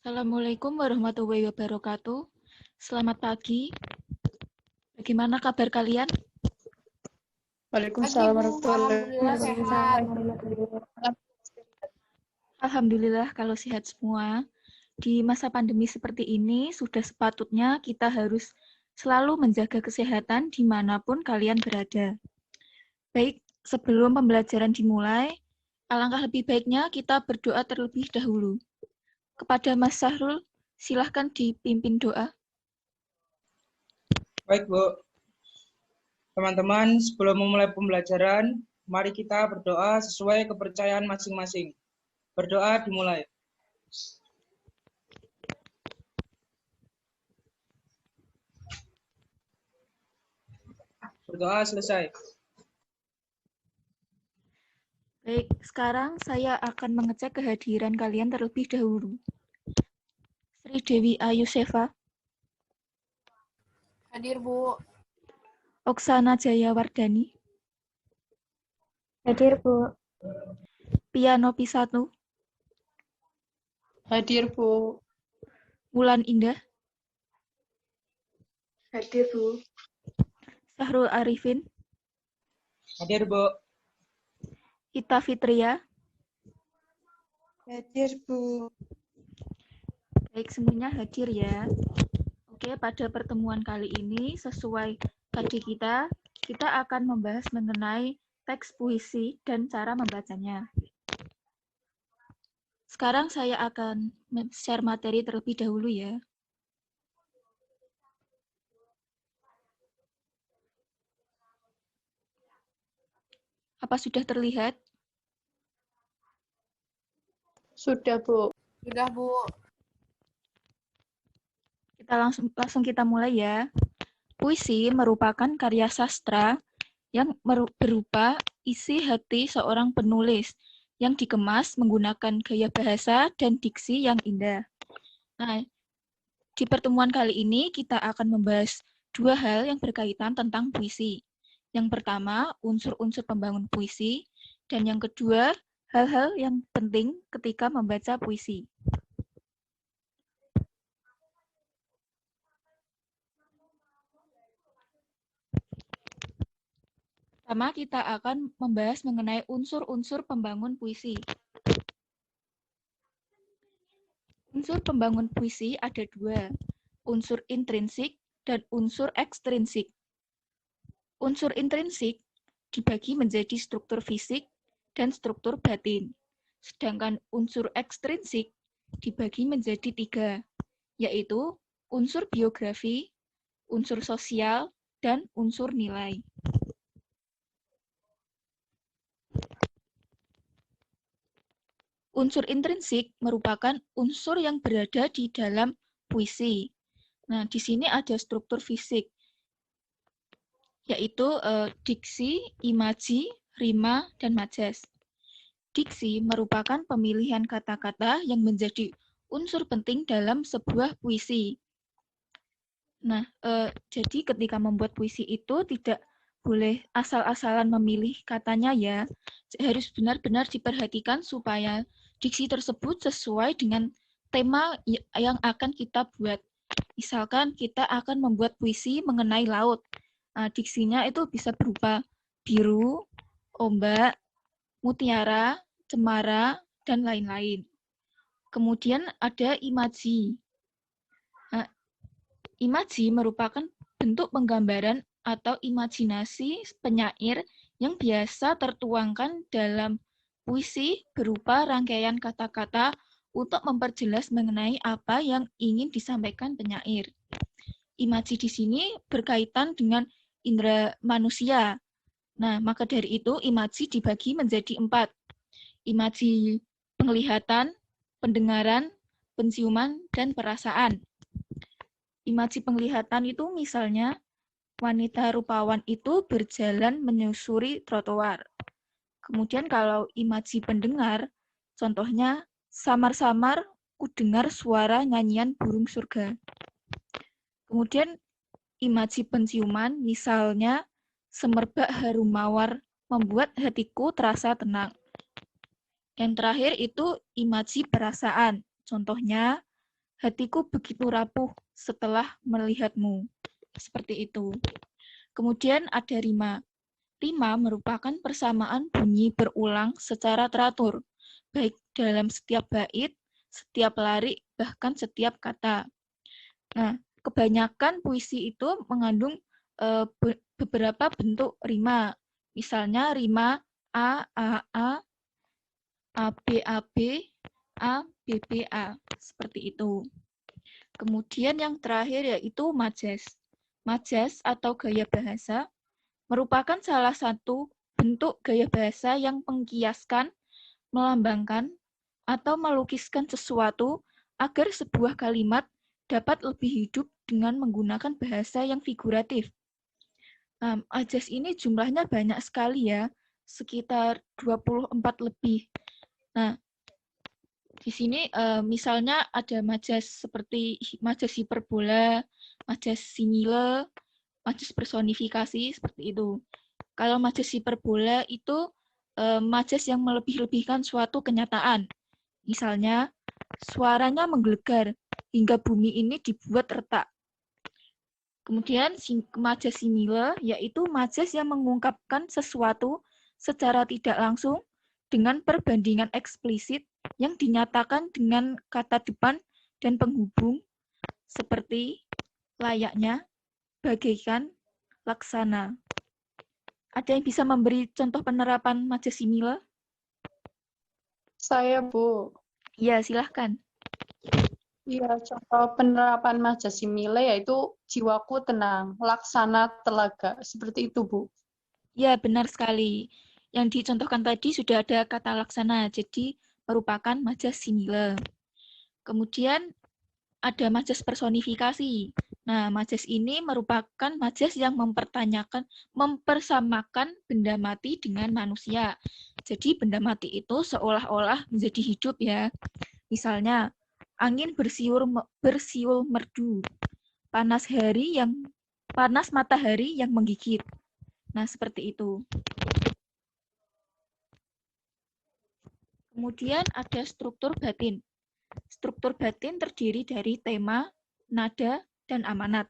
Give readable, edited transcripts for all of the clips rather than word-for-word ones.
Assalamualaikum warahmatullahi wabarakatuh. Selamat pagi. Bagaimana kabar kalian? Waalaikumsalam Alhamdulillah sehat. Alhamdulillah kalau sehat semua. Di masa pandemi seperti ini, sudah sepatutnya kita harus selalu menjaga kesehatan dimanapun kalian berada. Baik, sebelum pembelajaran dimulai, alangkah lebih baiknya kita berdoa terlebih dahulu. Kepada Mas Sahrul, silahkan dipimpin doa. Baik, Bu. Teman-teman, sebelum memulai pembelajaran, mari kita berdoa sesuai kepercayaan masing-masing. Berdoa dimulai. Berdoa selesai. Baik, sekarang saya akan mengecek kehadiran kalian terlebih dahulu. Sri Dewi Ayusefa, Hadir, Bu. Oksana Jayawardani, Hadir, Bu. Piano Pisatu, Hadir, Bu. Wulan Indah, Hadir, Bu. Sahrul Arifin, Hadir, Bu. Ita Fitria. Hadir, Bu. Baik, semuanya hadir ya. Oke, pada pertemuan kali ini sesuai tadi kita akan membahas mengenai teks puisi dan cara membacanya. Sekarang saya akan share materi terlebih dahulu ya. Apa sudah terlihat? Sudah, Bu. Sudah, Bu. Kita langsung kita mulai ya. Puisi merupakan karya sastra yang berupa isi hati seorang penulis yang dikemas menggunakan gaya bahasa dan diksi yang indah. Nah, di pertemuan kali ini kita akan membahas dua hal yang berkaitan tentang puisi. Yang pertama, unsur-unsur pembangun puisi, dan yang kedua, hal-hal yang penting ketika membaca puisi. Pertama, kita akan membahas mengenai unsur-unsur pembangun puisi. Unsur pembangun puisi ada dua, unsur intrinsik dan unsur ekstrinsik. Unsur intrinsik dibagi menjadi struktur fisik dan struktur batin. Sedangkan unsur ekstrinsik dibagi menjadi tiga, yaitu unsur biografi, unsur sosial, dan unsur nilai. Unsur intrinsik merupakan unsur yang berada di dalam puisi. Nah, di sini ada struktur fisik, yaitu diksi, imaji, rima, dan majas. Diksi merupakan pemilihan kata-kata yang menjadi unsur penting dalam sebuah puisi. Nah, jadi ketika membuat puisi itu tidak boleh asal-asalan memilih katanya ya. Harus benar-benar diperhatikan supaya diksi tersebut sesuai dengan tema yang akan kita buat. Misalkan kita akan membuat puisi mengenai laut. Nah, diksinya itu bisa berupa biru, ombak, mutiara, cemara, dan lain-lain. Kemudian ada imaji. Nah, imaji merupakan bentuk penggambaran atau imajinasi penyair yang biasa tertuangkan dalam puisi berupa rangkaian kata-kata untuk memperjelas mengenai apa yang ingin disampaikan penyair. Imaji di sini berkaitan dengan indera manusia. Nah, maka dari itu imaji dibagi menjadi 4. Imaji penglihatan, pendengaran, penciuman, dan perasaan. Imaji penglihatan itu misalnya wanita rupawan itu berjalan menyusuri trotoar. Kemudian kalau imaji pendengar, contohnya samar-samar ku dengar suara nyanyian burung surga. Kemudian imaji penciuman, misalnya semerbak harum mawar membuat hatiku terasa tenang. Yang terakhir itu imaji perasaan, contohnya hatiku begitu rapuh setelah melihatmu. Seperti itu. Kemudian ada rima. Rima merupakan persamaan bunyi berulang secara teratur, baik dalam setiap bait, setiap larik, bahkan setiap kata. Nah, kebanyakan puisi itu mengandung beberapa bentuk rima. Misalnya rima A, A, A, A, B, A, B, A, B, B, A. Seperti itu. Kemudian yang terakhir yaitu majas. Majas atau gaya bahasa merupakan salah satu bentuk gaya bahasa yang mengkiaskan, melambangkan, atau melukiskan sesuatu agar sebuah kalimat dapat lebih hidup dengan menggunakan bahasa yang figuratif. Majas ini jumlahnya banyak sekali ya, sekitar 24 lebih. Nah, di sini misalnya ada majas seperti majas hiperbola, majas simile, majas personifikasi, seperti itu. Kalau majas hiperbola itu majas yang melebih-lebihkan suatu kenyataan. Misalnya, suaranya menggelegar hingga bumi ini dibuat retak. Kemudian majas simile yaitu majas yang mengungkapkan sesuatu secara tidak langsung dengan perbandingan eksplisit yang dinyatakan dengan kata depan dan penghubung seperti layaknya, bagaikan, laksana. Ada yang bisa memberi contoh penerapan majas simile? Saya, Bu. Ya, silahkan. Iya, contoh penerapan majas simile yaitu jiwaku tenang, laksana telaga. Seperti itu, Bu. Ya, benar sekali. Yang dicontohkan tadi sudah ada kata laksana, jadi merupakan majas simile. Kemudian ada majas personifikasi. Nah, majas ini merupakan majas yang mempersamakan benda mati dengan manusia. Jadi benda mati itu seolah-olah menjadi hidup ya. Misalnya, angin bersiul merdu, panas matahari yang menggigit. Nah, seperti itu. Kemudian ada struktur batin. Struktur batin terdiri dari tema, nada, dan amanat.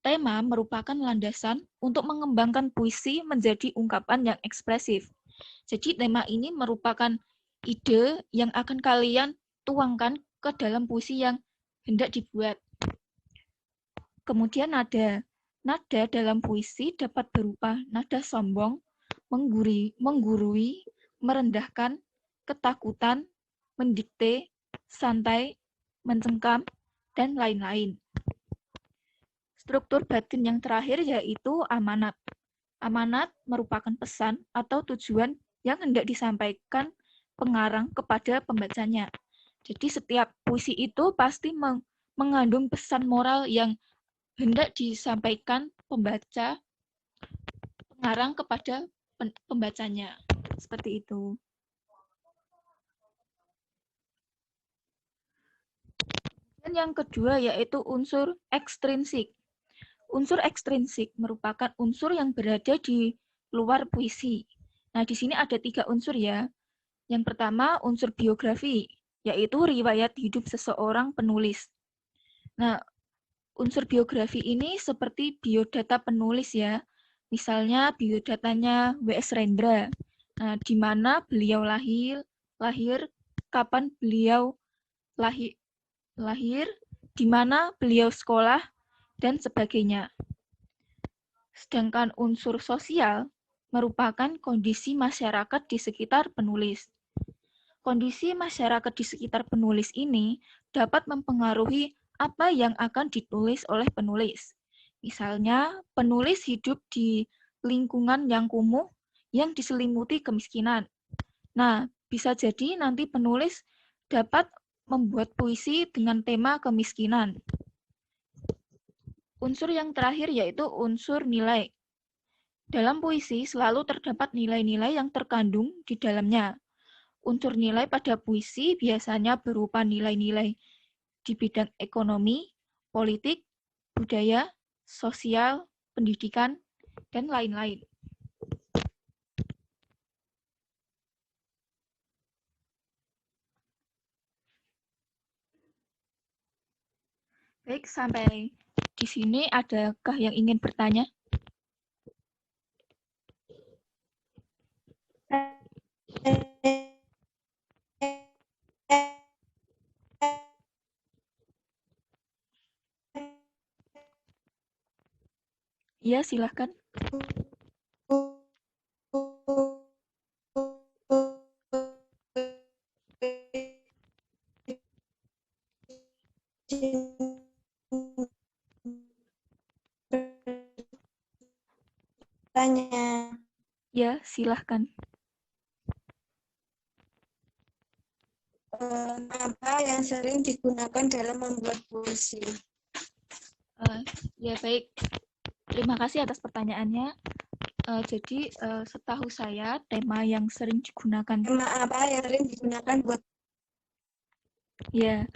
Tema merupakan landasan untuk mengembangkan puisi menjadi ungkapan yang ekspresif. Jadi tema ini merupakan ide yang akan kalian tuangkan ke dalam puisi yang hendak dibuat. Kemudian nada. Nada dalam puisi dapat berupa nada sombong, menggurui, merendahkan, ketakutan, mendikte, santai, mencengkam, dan lain-lain. Struktur batin yang terakhir yaitu amanat. Amanat merupakan pesan atau tujuan yang hendak disampaikan pengarang kepada pembacanya. Jadi setiap puisi itu pasti mengandung pesan moral yang hendak disampaikan pengarang kepada pembacanya. Seperti itu. Dan yang kedua yaitu unsur ekstrinsik. Unsur ekstrinsik merupakan unsur yang berada di luar puisi. Nah, di sini ada 3 unsur ya. Yang pertama, unsur biografi, yaitu riwayat hidup seseorang penulis. Nah, unsur biografi ini seperti biodata penulis ya. Misalnya biodatanya W.S. Rendra. Nah, di mana beliau lahir, kapan beliau lahir, di mana beliau sekolah, dan sebagainya. Sedangkan unsur sosial merupakan kondisi masyarakat di sekitar penulis. Kondisi masyarakat di sekitar penulis ini dapat mempengaruhi apa yang akan ditulis oleh penulis. Misalnya, penulis hidup di lingkungan yang kumuh yang diselimuti kemiskinan. Nah, bisa jadi nanti penulis dapat membuat puisi dengan tema kemiskinan. Unsur yang terakhir yaitu unsur nilai. Dalam puisi selalu terdapat nilai-nilai yang terkandung di dalamnya. Unsur nilai pada puisi biasanya berupa nilai-nilai di bidang ekonomi, politik, budaya, sosial, pendidikan, dan lain-lain. Baik, sampai di sini adakah yang ingin bertanya? Iya, silahkan. Tanya, Ya, silahkan. apa yang sering digunakan dalam membuat puisi? Ya, baik. Terima kasih atas pertanyaannya. Jadi, setahu saya, tema yang sering digunakan Tema apa yang sering digunakan buat ya,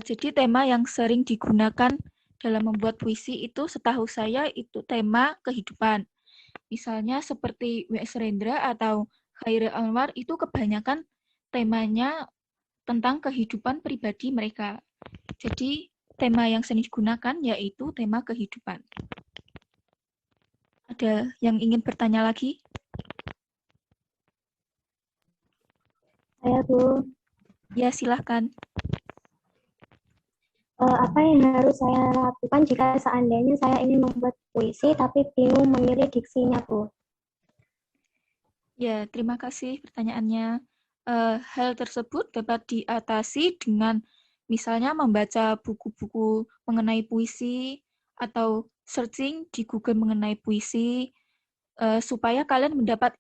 jadi tema yang sering digunakan dalam membuat puisi itu setahu saya itu tema kehidupan. Misalnya seperti W.S. Rendra atau Khairil Anwar itu kebanyakan temanya tentang kehidupan pribadi mereka. Jadi tema yang sering digunakan yaitu tema kehidupan. Ada yang ingin bertanya lagi? Saya, Bu. Ya, silahkan. Apa yang harus saya lakukan jika seandainya saya ingin membuat puisi tapi bingung memilih diksinya, Bu? Ya, terima kasih pertanyaannya. Hal tersebut dapat diatasi dengan misalnya membaca buku-buku mengenai puisi atau searching di Google mengenai puisi, supaya kalian mendapat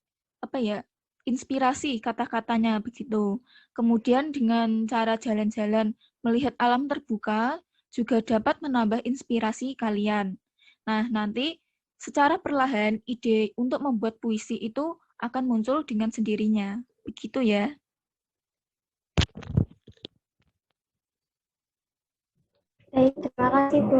inspirasi kata-katanya begitu. Kemudian dengan cara jalan-jalan melihat alam terbuka juga dapat menambah inspirasi kalian. Nah, nanti secara perlahan ide untuk membuat puisi itu akan muncul dengan sendirinya. Begitu ya. Baik, terima kasih, Bu.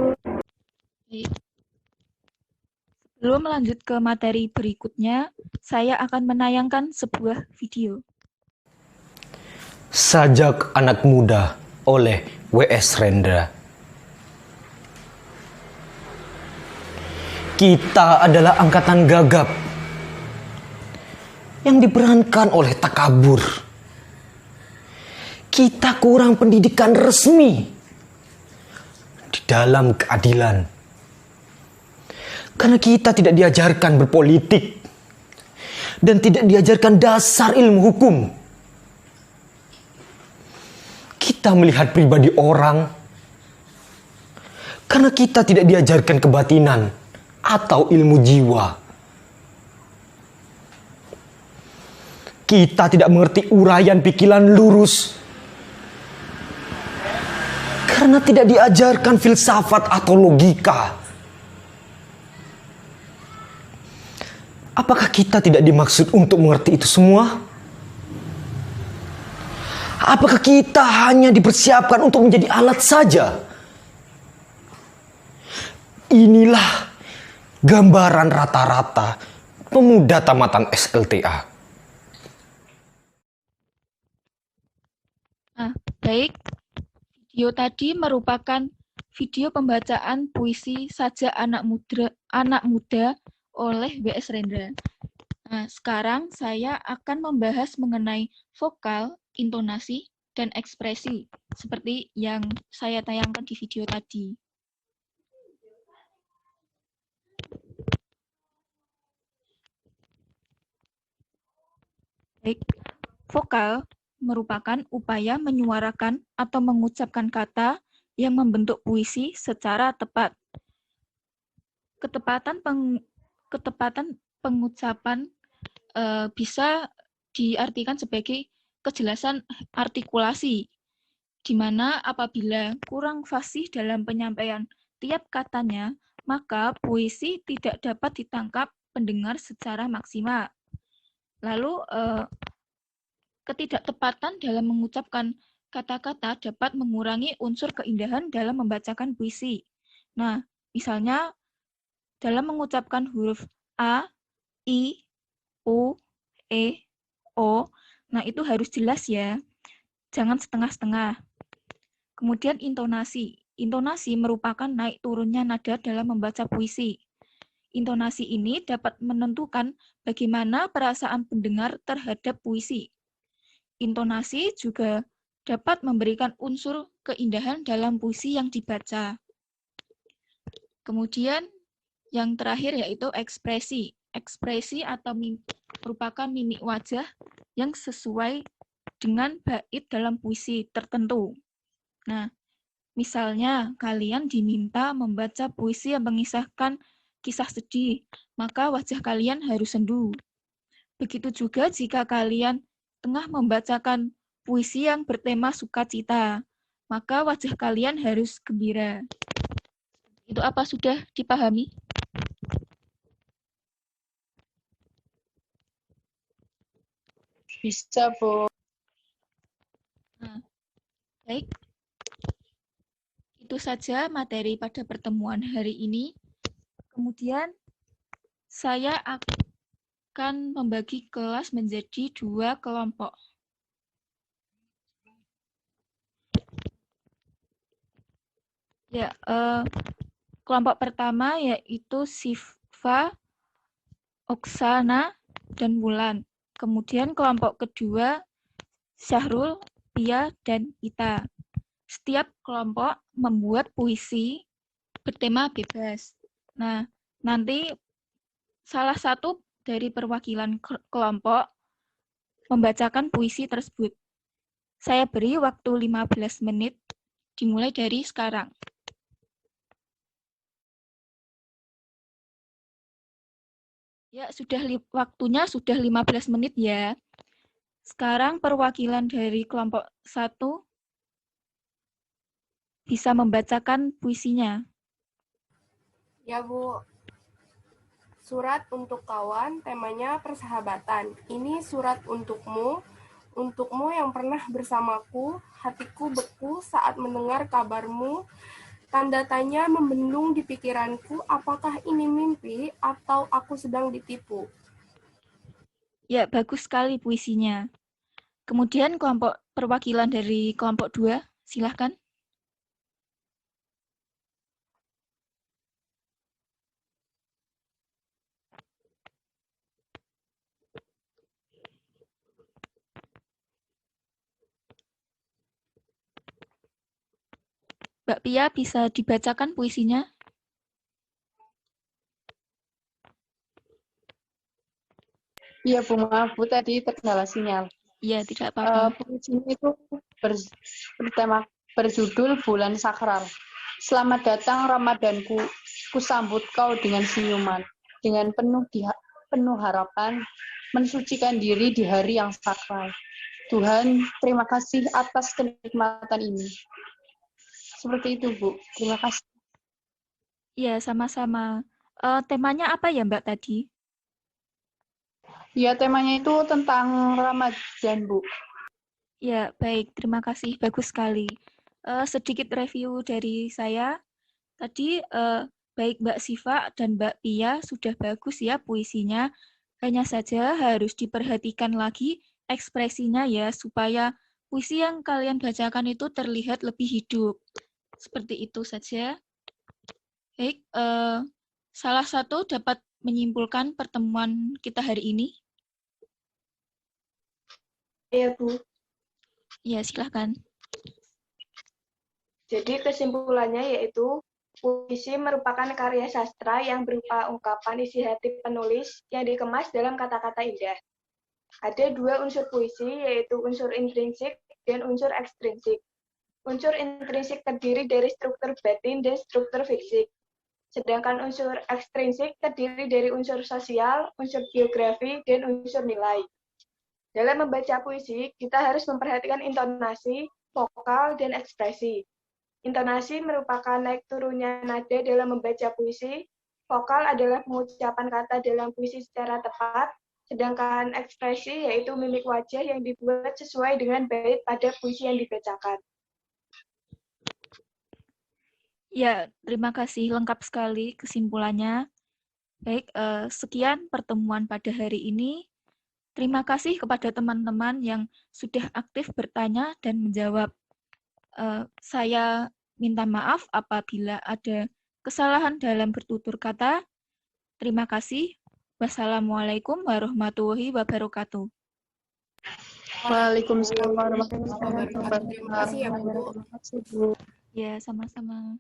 Sebelum lanjut ke materi berikutnya, saya akan menayangkan sebuah video. Sajak Anak Muda oleh W.S. Rendra. Kita adalah angkatan gagap yang diperankan oleh takabur. Kita kurang pendidikan resmi di dalam keadilan. Karena kita tidak diajarkan berpolitik dan tidak diajarkan dasar ilmu hukum. Kita melihat pribadi orang karena kita tidak diajarkan kebatinan atau ilmu jiwa. Kita tidak mengerti uraian pikiran lurus karena tidak diajarkan filsafat atau logika. Apakah kita tidak dimaksud untuk mengerti itu semua? Apakah kita hanya dipersiapkan untuk menjadi alat saja? Inilah gambaran rata-rata pemuda tamatan SLTA. Nah, baik. Video tadi merupakan video pembacaan puisi Sajak Anak Muda oleh W.S. Rendra. Nah, sekarang saya akan membahas mengenai vokal, intonasi, dan ekspresi, seperti yang saya tayangkan di video tadi. Baik, vokal merupakan upaya menyuarakan atau mengucapkan kata yang membentuk puisi secara tepat. Ketepatan pengucapan bisa diartikan sebagai kejelasan artikulasi, di mana apabila kurang fasih dalam penyampaian tiap katanya, maka puisi tidak dapat ditangkap pendengar secara maksimal. Lalu, ketidaktepatan dalam mengucapkan kata-kata dapat mengurangi unsur keindahan dalam membacakan puisi. Nah, misalnya dalam mengucapkan huruf A, I, U, E, O, nah itu harus jelas ya, jangan setengah-setengah. Kemudian intonasi. Intonasi merupakan naik turunnya nada dalam membaca puisi. Intonasi ini dapat menentukan bagaimana perasaan pendengar terhadap puisi. Intonasi juga dapat memberikan unsur keindahan dalam puisi yang dibaca. Kemudian yang terakhir yaitu ekspresi. Ekspresi atau merupakan mimik wajah yang sesuai dengan bait dalam puisi tertentu. Nah, misalnya kalian diminta membaca puisi yang mengisahkan kisah sedih, maka wajah kalian harus sendu. Begitu juga jika kalian tengah membacakan puisi yang bertema sukacita, maka wajah kalian harus gembira. Itu apa sudah dipahami? Bisa, Bu. Nah, baik. Itu saja materi pada pertemuan hari ini. Kemudian saya akan membagi kelas menjadi 2 kelompok. Ya, kelompok pertama yaitu Siva, Oksana, dan Wulan. Kemudian kelompok kedua Syahrul, Pia, dan Ita. Setiap kelompok membuat puisi bertema bebas. Nah, nanti salah satu dari perwakilan kelompok membacakan puisi tersebut. Saya beri waktu 15 menit, dimulai dari sekarang. Ya, waktunya sudah 15 menit ya. Sekarang perwakilan dari kelompok 1 bisa membacakan puisinya. Ya, Bu. Surat untuk kawan, temanya persahabatan. Ini surat untukmu yang pernah bersamaku, hatiku beku saat mendengar kabarmu. Tanda tanya membendung di pikiranku, apakah ini mimpi atau aku sedang ditipu? Ya, bagus sekali puisinya. Kemudian kelompok perwakilan dari kelompok 2, silahkan. Mbak Pia, bisa dibacakan puisinya? Iya, Bu, maaf, Bu, tadi terkendala sinyal. Iya, tidak apa-apa. Puisinya itu berjudul Bulan Sakral. Selamat datang Ramadanku, kusambut kau dengan senyuman, dengan penuh harapan, mensucikan diri di hari yang sakral. Tuhan, terima kasih atas kenikmatan ini. Seperti itu, Bu. Terima kasih. Iya, sama-sama. Temanya apa ya, Mbak, tadi? Ya, temanya itu tentang Ramadan, Bu. Ya, baik. Terima kasih. Bagus sekali. Sedikit review dari saya. Tadi baik Mbak Siva dan Mbak Pia sudah bagus ya puisinya. Hanya saja harus diperhatikan lagi ekspresinya ya, supaya puisi yang kalian bacakan itu terlihat lebih hidup. Seperti itu saja. Baik, salah satu dapat menyimpulkan pertemuan kita hari ini. Iya, Bu. Ya, silahkan. Jadi kesimpulannya yaitu puisi merupakan karya sastra yang berupa ungkapan isi hati penulis yang dikemas dalam kata-kata indah. Ada 2 unsur puisi, yaitu unsur intrinsik dan unsur ekstrinsik. Unsur intrinsik terdiri dari struktur batin dan struktur fisik. Sedangkan unsur ekstrinsik terdiri dari unsur sosial, unsur biografi, dan unsur nilai. Dalam membaca puisi, kita harus memperhatikan intonasi, vokal, dan ekspresi. Intonasi merupakan naik turunnya nada dalam membaca puisi, vokal adalah pengucapan kata dalam puisi secara tepat, sedangkan ekspresi yaitu mimik wajah yang dibuat sesuai dengan bait pada puisi yang dibacakan. Ya, terima kasih. Lengkap sekali kesimpulannya. Baik, sekian pertemuan pada hari ini. Terima kasih kepada teman-teman yang sudah aktif bertanya dan menjawab. Saya minta maaf apabila ada kesalahan dalam bertutur kata. Terima kasih. Wassalamualaikum warahmatullahi wabarakatuh. Waalaikumsalam warahmatullahi wabarakatuh. Terima kasih ya, Bu. Terima kasih, Bu. Ya, sama-sama.